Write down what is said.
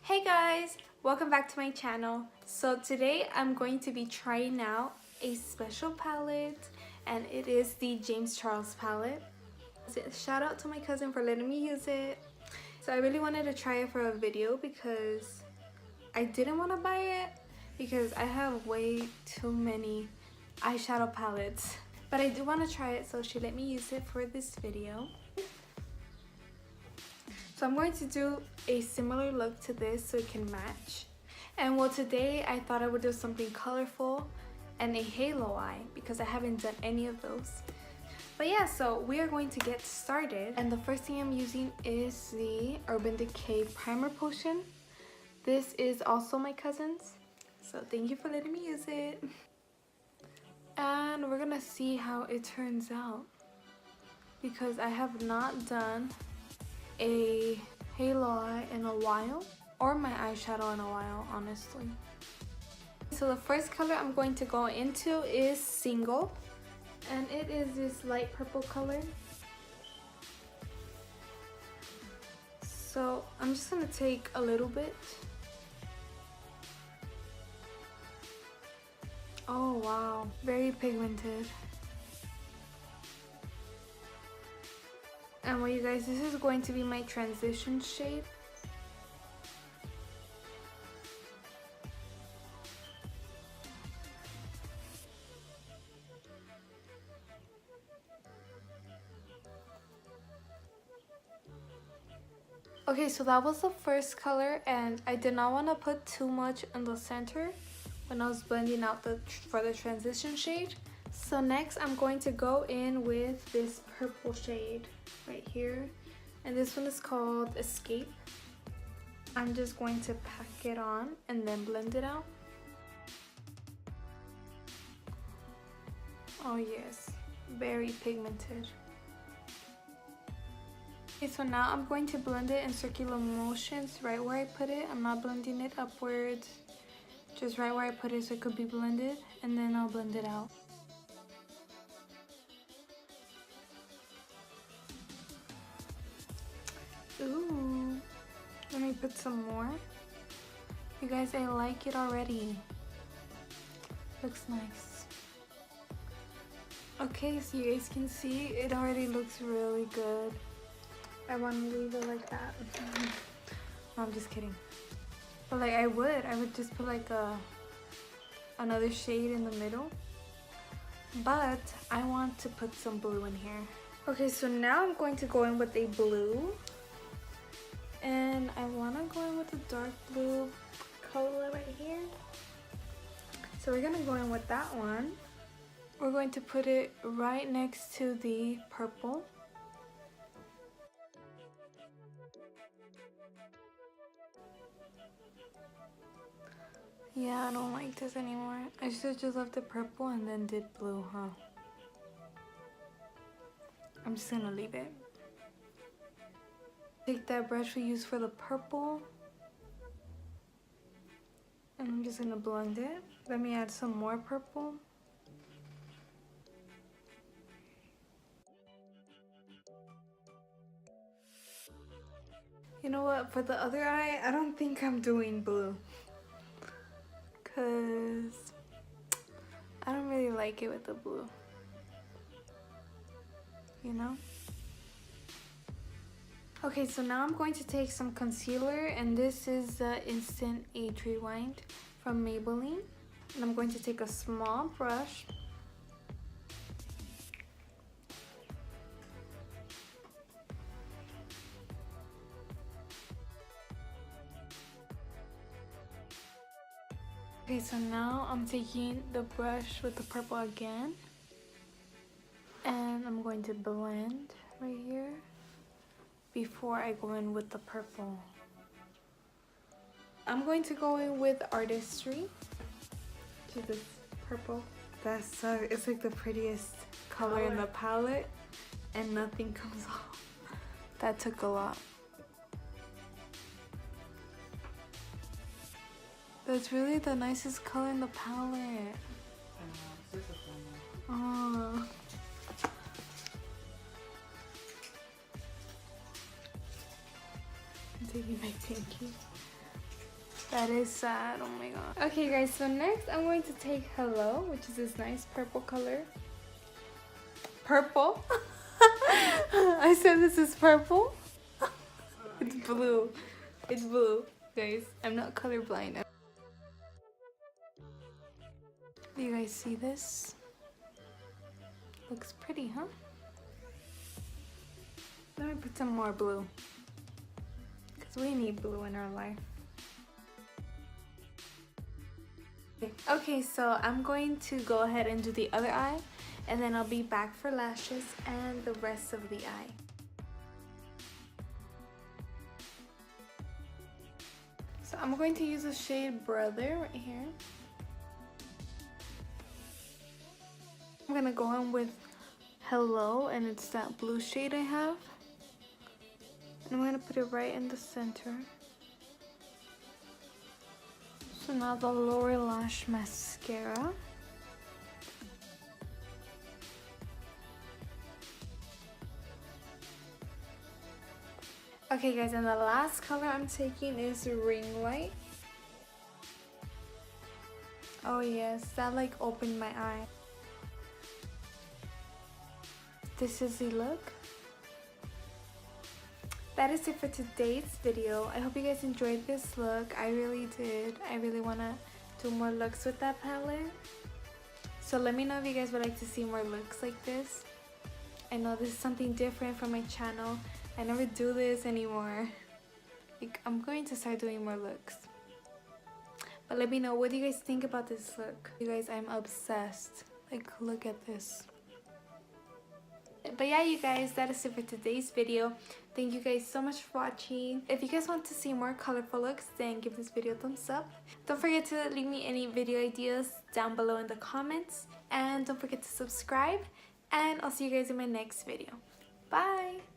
Hey guys, welcome back to my channel. So today I'm going to be trying out a special palette, and it is the James Charles palette. Shout out to my cousin for letting me use it. So I really wanted to try it for a video because I didn't want to buy it because I have way too many eyeshadow palettes, but I do want to try it, so she let me use it for this video. So I'm going to do a similar look to this so it can match. And well, today I thought I would do something colorful and a halo eye because I haven't done any of those. But yeah, so we are going to get started. And the first thing I'm using is the Urban Decay Primer Potion. This is also my cousin's, so thank you for letting me use it. And we're gonna see how it turns out because I have not done a halo eye in a while, or my eyeshadow in a while, honestly. So the first color I'm going to go into is Single, and it is this light purple color. So I'm just gonna take a little bit. Oh wow, very pigmented. And well, you guys, this is going to be my transition shade. Okay, so that was the first color, and I did not want to put too much in the center when I was blending out for the transition shade. So next I'm going to go in with this purple shade right here, and this one is called Escape. I'm just going to pack it on and then blend it out. Oh yes, very pigmented. Okay, so now I'm going to blend it in circular motions right where I put it. I'm not blending it upwards, just right where I put it so it could be blended, and then I'll blend it out. Ooh, let me put some more. You guys, I like it already. Looks nice. Okay, so you guys can see it already looks really good. I want to leave it like that. No, I'm just kidding. But like I would just put like another shade in the middle. But I want to put some blue in here. Okay, so now I'm going to go in with a blue. And I want to go in with a dark blue color right here. So we're going to go in with that one. We're going to put it right next to the purple. Yeah, I don't like this anymore. I should have just left the purple and then did blue, huh? I'm just gonna leave it. Take that brush we used for the purple, and I'm just gonna blend it. Let me add some more purple. You know what, for the other eye, I don't think I'm doing blue, cause I don't really like it with the blue, you know? Okay, so now I'm going to take some concealer, and this is the Instant Age Rewind from Maybelline. And I'm going to take a small brush. Okay, so now I'm taking the brush with the purple again, and I'm going to blend right here before I go in with the purple. I'm going to go in with Artistry, which is this purple. It's like the prettiest color in the palette, and nothing comes off. That took a lot. That's really the nicest color in the palette. Oh. I'm taking my pinky. That is sad. Oh my god. Okay guys, so next I'm going to take Hello, which is this nice purple color. Purple? I said this is purple. It's blue. It's blue, guys. I'm not colorblind. Do you guys see this? Looks pretty, huh? Let me put some more blue, because we need blue in our life. Okay, so I'm going to go ahead and do the other eye, and then I'll be back for lashes and the rest of the eye. So I'm going to use the shade Brother right here. I'm gonna go in with Hello, and it's that blue shade I have. And I'm gonna put it right in the center. So now the lower lash mascara. Okay guys, and the last color I'm taking is Ring Light. Oh yes, that like opened my eye. This is the look. That is it for today's video. I hope you guys enjoyed this look. I really did. I really want to do more looks with that palette. So let me know if you guys would like to see more looks like this. I know this is something different from my channel. I never do this anymore. Like, I'm going to start doing more looks. But let me know, what do you guys think about this look? You guys, I'm obsessed. Like, look at this. But yeah, you guys, that is it for today's video. Thank you guys so much for watching. If you guys want to see more colorful looks, then give this video a thumbs up. Don't forget to leave me any video ideas down below in the comments. And don't forget to subscribe. And I'll see you guys in my next video. Bye!